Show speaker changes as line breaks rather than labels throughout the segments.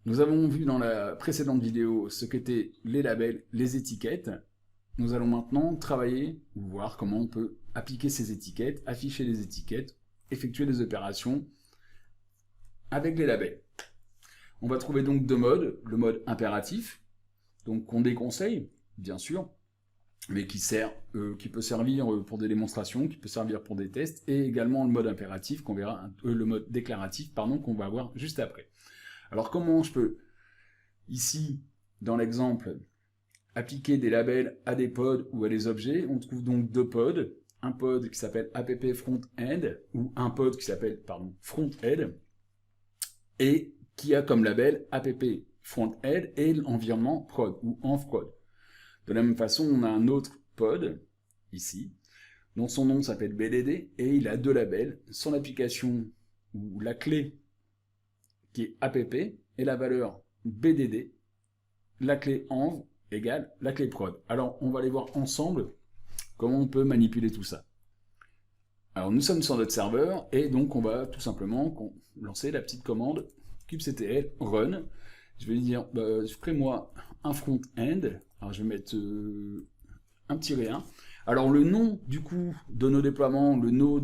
Nous avons vu dans la précédente vidéo ce qu'étaient les labels, les étiquettes. Nous allons maintenant travailler ou voir comment on peut appliquer ces étiquettes, afficher les étiquettes, effectuer des opérations avec les labels. On va trouver donc deux modes. Le mode impératif, donc qu'on déconseille, bien sûr, mais qui peut servir pour des démonstrations, qui peut servir pour des tests, et également le mode impératif qu'on verra, le mode déclaratif, pardon, qu'on va voir juste après. Alors comment je peux, ici, dans l'exemple, appliquer des labels à des pods ou à des objets? On trouve donc deux pods, un pod qui s'appelle app front-end, ou un pod qui s'appelle, pardon, front-end, et qui a comme label app front-end et l'environnement prod, ou env-prod. De la même façon, on a un autre pod, ici, dont son nom s'appelle BDD, et il a deux labels, son application, ou la clé, qui est app, et la valeur BDD, la clé env égale la clé prod. Alors, on va aller voir ensemble comment on peut manipuler tout ça. Alors, nous sommes sur notre serveur, et donc on va tout simplement lancer la petite commande kubectl run. Je vais lui dire, crée-moi un front-end. Alors, je vais mettre un petit 1. Alors, le nom, du coup, de nos déploiements, le nom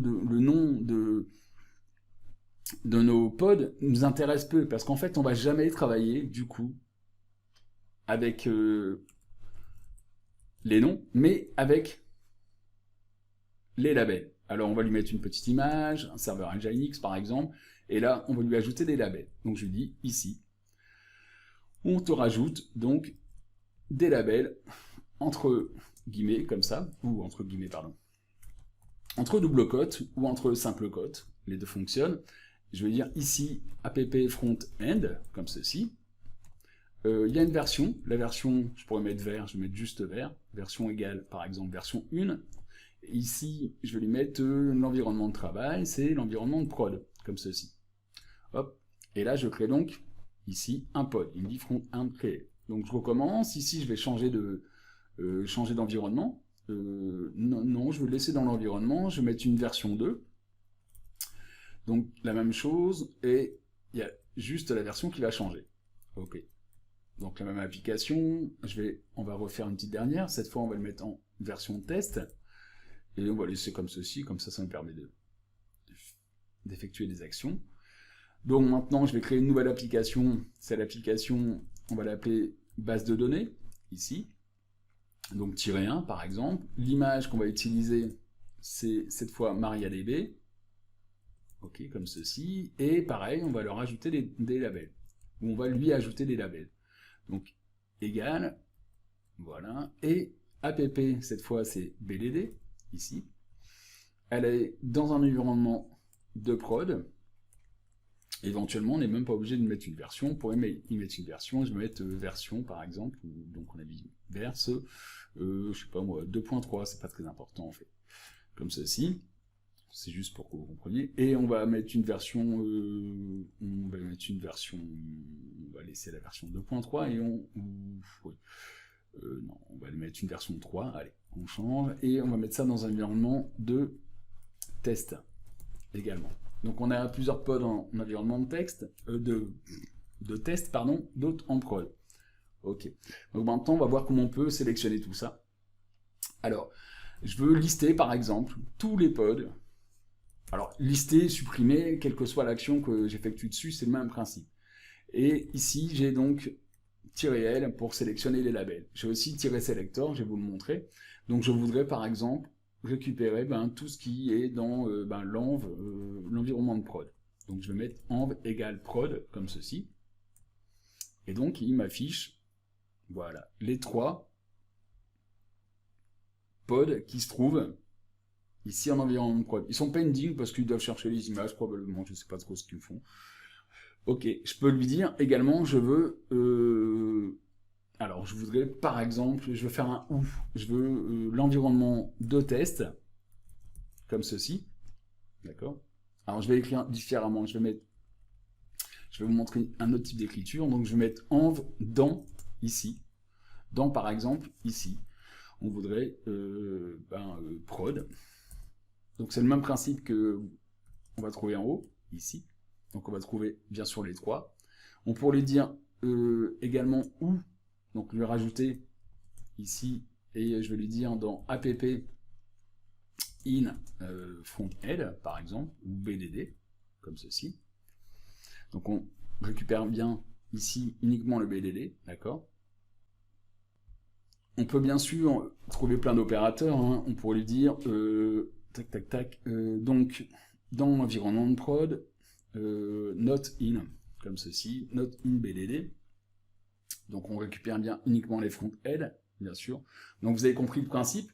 de nos pods nous intéresse peu, parce qu'en fait, on va jamais travailler, du coup, avec les noms, mais avec les labels. Alors, on va lui mettre une petite image, un serveur Nginx, par exemple, et là, on va lui ajouter des labels. Donc, je lui dis, ici, on te rajoute, donc, des labels entre guillemets, comme ça, ou entre guillemets, pardon, entre double cote ou entre simple cote, les deux fonctionnent. Je vais dire ici app front-end, comme ceci. Il y a une version, la version, je pourrais mettre vert, je vais mettre juste vert, version égale, par exemple, version 1. Ici, je vais lui mettre l'environnement de travail, c'est l'environnement de prod, comme ceci. Hop, et là, je crée donc, ici, un pod. Il me dit front-end créé. Donc, je recommence. Ici, je vais changer d'environnement. Non, je vais le laisser dans l'environnement. Je vais mettre une version 2. Donc, la même chose, et il y a juste la version qui va changer. Ok. Donc, la même application. On va refaire une petite dernière. Cette fois, on va le mettre en version test. Et on va laisser comme ceci. Comme ça me permet d'effectuer des actions. Donc, maintenant, je vais créer une nouvelle application. C'est l'application, on va l'appeler base de données, ici. Donc, -1, par exemple. L'image qu'on va utiliser, c'est cette fois MariaDB. Ok, comme ceci. Et pareil, on va leur ajouter des labels. Ou on va lui ajouter des labels. Donc, égal, voilà. Et app, cette fois, c'est BDD, ici. Elle est dans un environnement de prod. Éventuellement, on n'est même pas obligé de mettre une version. On pourrait y mettre une version. Je vais mettre version, par exemple. Donc, on a dit verse, je sais pas moi, 2.3, c'est pas très important, en fait. Comme ceci. C'est juste pour que vous compreniez. Et on va mettre une version, on va laisser la version 2.3 et non, on va mettre une version 3, allez, on change, et on va mettre ça dans un environnement de test, également. Donc on a plusieurs pods en environnement de test, pardon, d'autres en prod. Ok. Donc maintenant, on va voir comment on peut sélectionner tout ça. Alors, je veux lister, par exemple, tous les pods. Alors, lister, supprimer, quelle que soit l'action que j'effectue dessus, c'est le même principe. Et ici, j'ai donc -L pour sélectionner les labels. J'ai aussi -selector, je vais vous le montrer. Donc, je voudrais, par exemple, récupérer tout ce qui est dans l'environnement de prod. Donc, je vais mettre env égale prod, comme ceci. Et donc, il m'affiche, voilà, les 3 pods qui se trouvent ici en environnement de prod. Ils sont pending parce qu'ils doivent chercher les images, probablement, je ne sais pas trop ce qu'ils font. Ok, je peux lui dire également, je veux... alors, je voudrais, par exemple, je veux faire un ou. Je veux l'environnement de test, comme ceci. D'accord. Alors, je vais écrire différemment. Je vais vous montrer un autre type d'écriture. Donc, je vais mettre env dans, ici. Dans, par exemple, ici. On voudrait prod. Donc c'est le même principe que on va trouver en haut, ici. Donc on va trouver bien sûr les 3. On pourrait lui dire également où, donc je vais rajouter ici, et je vais lui dire dans app in frontend, par exemple, ou BDD, comme ceci. Donc on récupère bien ici uniquement le BDD, d'accord. On peut bien sûr trouver plein d'opérateurs, hein. On pourrait lui dire, tac tac tac, donc dans l'environnement de prod, not in, comme ceci, not in BDD. Donc on récupère bien uniquement les front-end, bien sûr. Donc vous avez compris le principe.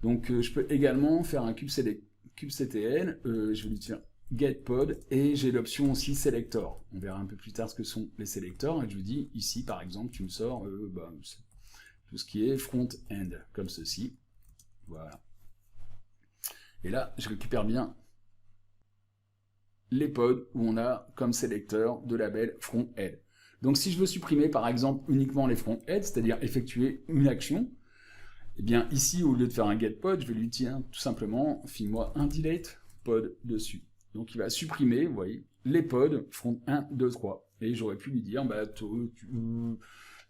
Donc je peux également faire un kubectl, je vais lui dire getPod, et j'ai l'option aussi selector. On verra un peu plus tard ce que sont les selectors, et je lui dis ici par exemple tu me sors tout ce qui est front-end, comme ceci. Voilà. Et là je récupère bien les pods où on a comme sélecteur de label front-end. Donc si je veux supprimer par exemple uniquement les front-end, c'est-à-dire effectuer une action, et bien ici au lieu de faire un get pod, je vais lui dire tout simplement file-moi un delete pod dessus. Donc il va supprimer, vous voyez, les pods front 1, 2, 3. Et j'aurais pu lui dire,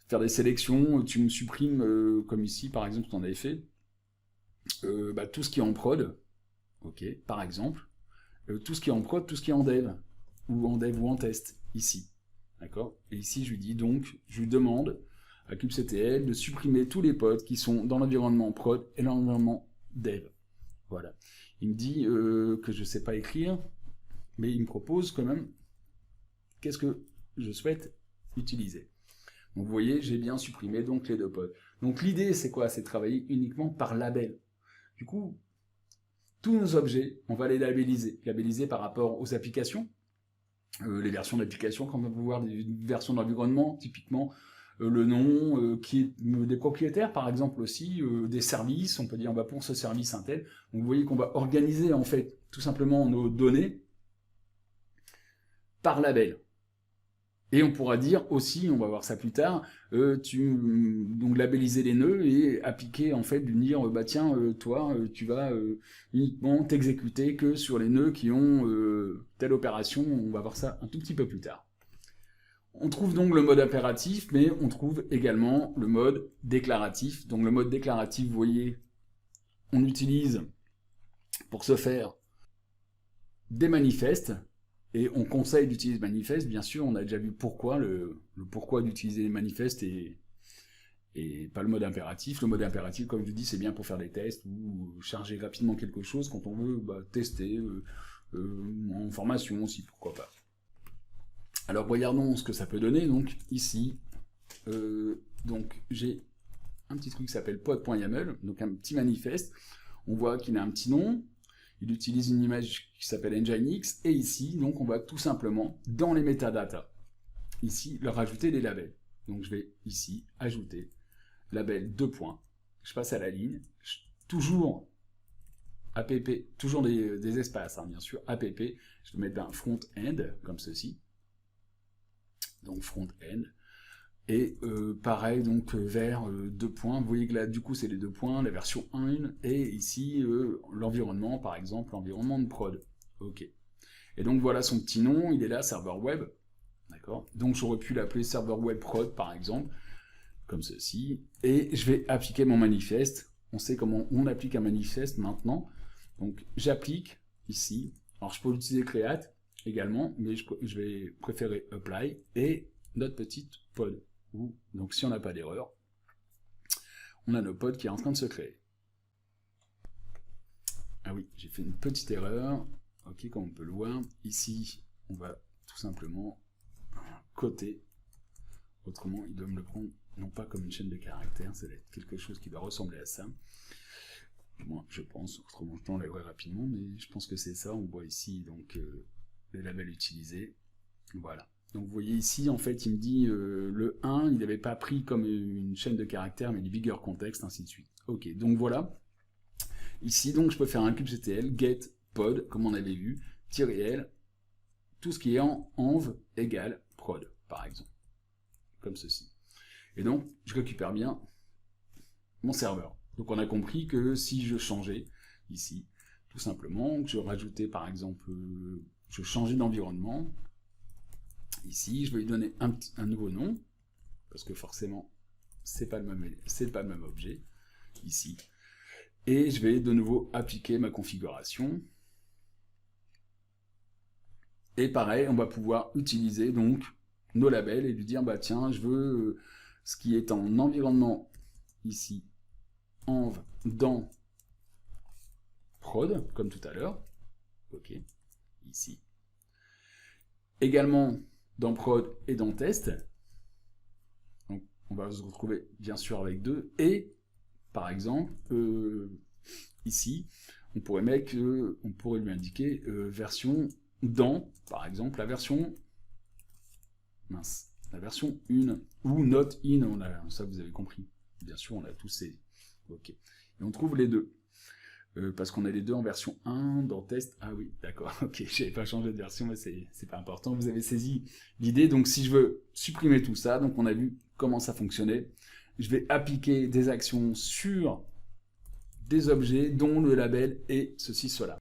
faire des sélections, tu me supprimes, comme ici par exemple, on avait fait, tout ce qui est en prod, ok, par exemple, tout ce qui est en prod, tout ce qui est en dev ou en test, ici. D'accord. Et ici, je lui dis donc, je lui demande à kubectl de supprimer tous les pods qui sont dans l'environnement prod et l'environnement dev. Voilà. Il me dit que je ne sais pas écrire, mais il me propose quand même qu'est-ce que je souhaite utiliser. Donc vous voyez, j'ai bien supprimé donc les deux pods. Donc l'idée, c'est quoi? C'est de travailler uniquement par label. Du coup, tous nos objets, on va les labelliser. Labelliser par rapport aux applications. Les versions d'application, quand on va voir des versions d'environnement, typiquement le nom, des propriétaires par exemple aussi, des services, on peut dire pour ce service un tel. Donc vous voyez qu'on va organiser en fait tout simplement nos données par label. Et on pourra dire aussi, on va voir ça plus tard, donc labelliser les nœuds et appliquer en fait, dire toi tu vas uniquement t'exécuter que sur les nœuds qui ont telle opération. On va voir ça un tout petit peu plus tard. On trouve donc le mode impératif, mais on trouve également le mode déclaratif. Donc le mode déclaratif, vous voyez, on utilise pour ce faire des manifestes. Et on conseille d'utiliser manifeste, bien sûr, on a déjà vu pourquoi, le pourquoi d'utiliser les manifestes et pas le mode impératif. Le mode impératif, comme je dis, c'est bien pour faire des tests ou charger rapidement quelque chose quand on veut tester en formation aussi, pourquoi pas. Alors regardons ce que ça peut donner. Donc ici, donc j'ai un petit truc qui s'appelle pod.yaml, donc un petit manifeste. On voit qu'il a un petit nom. Il utilise une image qui s'appelle Nginx, et ici, donc, on va tout simplement, dans les métadatas, ici, leur ajouter des labels. Donc, je vais ici ajouter label 2 points. Je passe à la ligne, toujours app, toujours des espaces, hein, bien sûr, app, je vais mettre un front-end, comme ceci. Donc, front-end. Et pareil, donc vers 2 points, vous voyez que là du coup c'est les 2 points, la version 1, et ici l'environnement, par exemple, l'environnement de prod. Ok. Et donc voilà son petit nom, il est là, serveur web. D'accord. Donc j'aurais pu l'appeler serveur web prod par exemple, comme ceci. Et je vais appliquer mon manifeste. On sait comment on applique un manifeste maintenant. Donc j'applique ici. Alors je peux utiliser create également, mais je vais préférer apply et notre petite pod. Donc si on n'a pas d'erreur, on a nos pods qui est en train de se créer. Ah oui, j'ai fait une petite erreur. Ok, comme on peut le voir, ici, on va tout simplement coter. Autrement, il doit me le prendre, non pas comme une chaîne de caractères, ça va être quelque chose qui doit ressembler à ça. Moi, je pense, autrement, je l'enlèverai rapidement, mais je pense que c'est ça. On voit ici donc les labels utilisés. Voilà. Donc vous voyez ici, en fait, il me dit le 1, il n'avait pas pris comme une chaîne de caractères, mais du bigger context, ainsi de suite. Ok, donc voilà. Ici, donc, je peux faire un kubectl, get, pod, comme on avait vu, -l, tout ce qui est en env égale prod, par exemple. Comme ceci. Et donc, je récupère bien mon serveur. Donc on a compris que si je changeais, ici, tout simplement, que je rajoutais par exemple, je changeais d'environnement, ici, je vais lui donner un nouveau nom, parce que forcément, c'est pas le même objet, ici. Et je vais de nouveau appliquer ma configuration. Et pareil, on va pouvoir utiliser donc nos labels et lui dire, bah tiens, je veux ce qui est en environnement ici, env dans prod, comme tout à l'heure. Ok, ici. Également dans prod et dans test. Donc on va se retrouver bien sûr avec deux. Et par exemple, ici, on pourrait mettre, on pourrait lui indiquer version dans, par exemple, la version 1, ou not in, ça vous avez compris. Bien sûr, on a tous ces... Ok. Et on trouve les deux. Parce qu'on a les deux en version 1, dans test. Ah oui, d'accord, ok, j'avais pas changé de version, mais c'est pas important, vous avez saisi l'idée. Donc si je veux supprimer tout ça, donc on a vu comment ça fonctionnait, je vais appliquer des actions sur des objets dont le label est ceci, cela.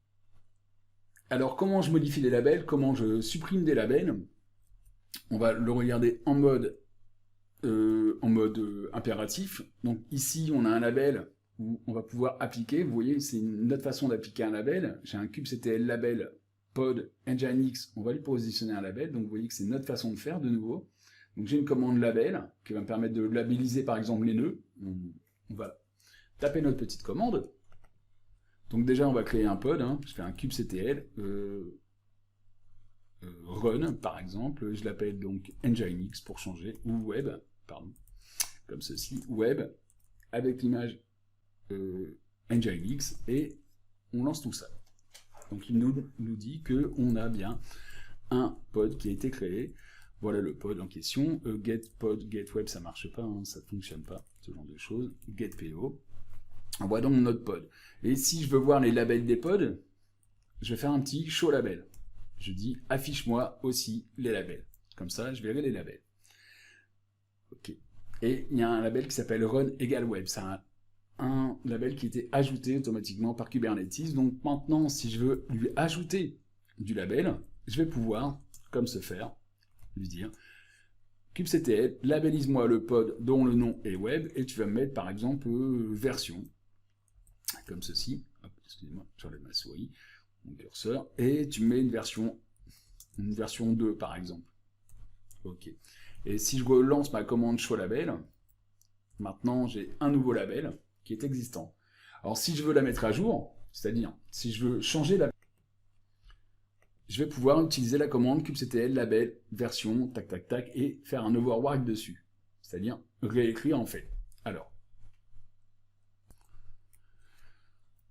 Alors comment je modifie les labels, comment je supprime des labels? On va le regarder en mode impératif. Donc ici, on a un label où on va pouvoir appliquer. Vous voyez, c'est une autre façon d'appliquer un label. J'ai un kubectl label pod nginx. On va lui positionner un label. Donc vous voyez que c'est notre façon de faire de nouveau. Donc j'ai une commande label qui va me permettre de labelliser par exemple les nœuds. On va taper notre petite commande. Donc déjà, on va créer un pod. Je fais un kubectl run, par exemple. Je l'appelle donc nginx pour changer, ou web, pardon, comme ceci, web, avec l'image nginx, et on lance tout ça. Donc il nous dit qu'on a bien un pod qui a été créé. Voilà le pod en question. Get pod, get web, ça marche pas, ça ne fonctionne pas, ce genre de choses. Get po. On voit donc notre pod. Et si je veux voir les labels des pods, je vais faire un petit show label. Je dis affiche-moi aussi les labels. Comme ça, je verrai les labels. Ok. Et il y a un label qui s'appelle run égale web. C'est un label qui était ajouté automatiquement par Kubernetes. Donc maintenant, si je veux lui ajouter du label, je vais pouvoir, comme se faire, lui dire kubectl, labellise-moi le pod dont le nom est web, et tu vas me mettre par exemple version, comme ceci. Excusez-moi, j'enlève ma souris, mon curseur, et tu mets une version 2 par exemple. Ok. Et si je relance ma commande show label, maintenant j'ai un nouveau label qui est existant. Alors si je veux la mettre à jour, c'est-à-dire si je veux changer la, je vais pouvoir utiliser la commande kubectl label version tac tac tac et faire un overwrite dessus, c'est-à-dire réécrire en fait. Alors,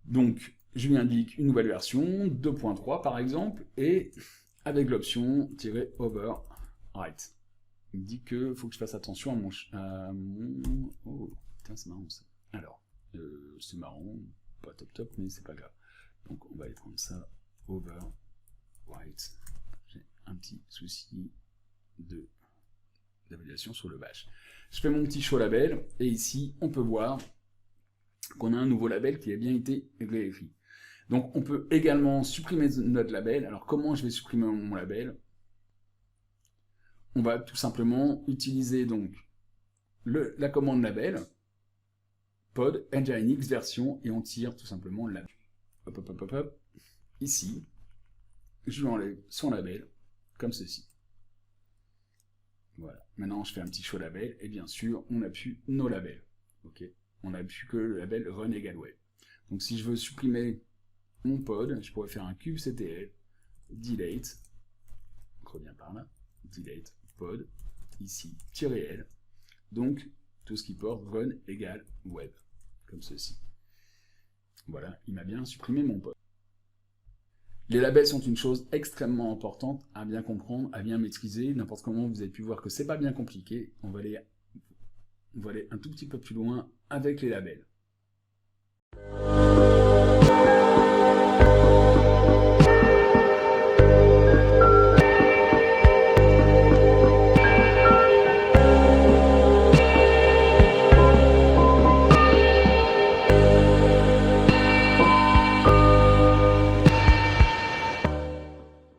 donc je lui indique une nouvelle version 2.3 par exemple, et avec l'option -overwrite. Il me dit que faut que je fasse attention à mon... Oh, putain, c'est marrant ça. Alors, c'est marrant, pas top top, mais c'est pas grave. Donc on va aller prendre ça, overwrite. J'ai un petit souci d'évaluation sur le bash. Je fais mon petit show label, et ici, on peut voir qu'on a un nouveau label qui a bien été réécrit. Donc on peut également supprimer notre label. Alors comment je vais supprimer mon label? On va tout simplement utiliser donc la commande label, pod nginx version, et on tire tout simplement le label. Hop, hop, hop, hop, hop. Ici, je lui enlève son label, comme ceci. Voilà. Maintenant, je fais un petit show label, et bien sûr, on n'a plus nos labels. Ok. On n'a plus que le label run égale web. Donc si je veux supprimer mon pod, je pourrais faire un kubectl delete, on revient par là, delete pod, ici, -l, donc tout ce qui porte run égale web, comme ceci. Voilà, il m'a bien supprimé mon pod. Les labels sont une chose extrêmement importante à bien comprendre, à bien maîtriser. N'importe comment, vous avez pu voir que c'est pas bien compliqué. On va aller un tout petit peu plus loin avec les labels.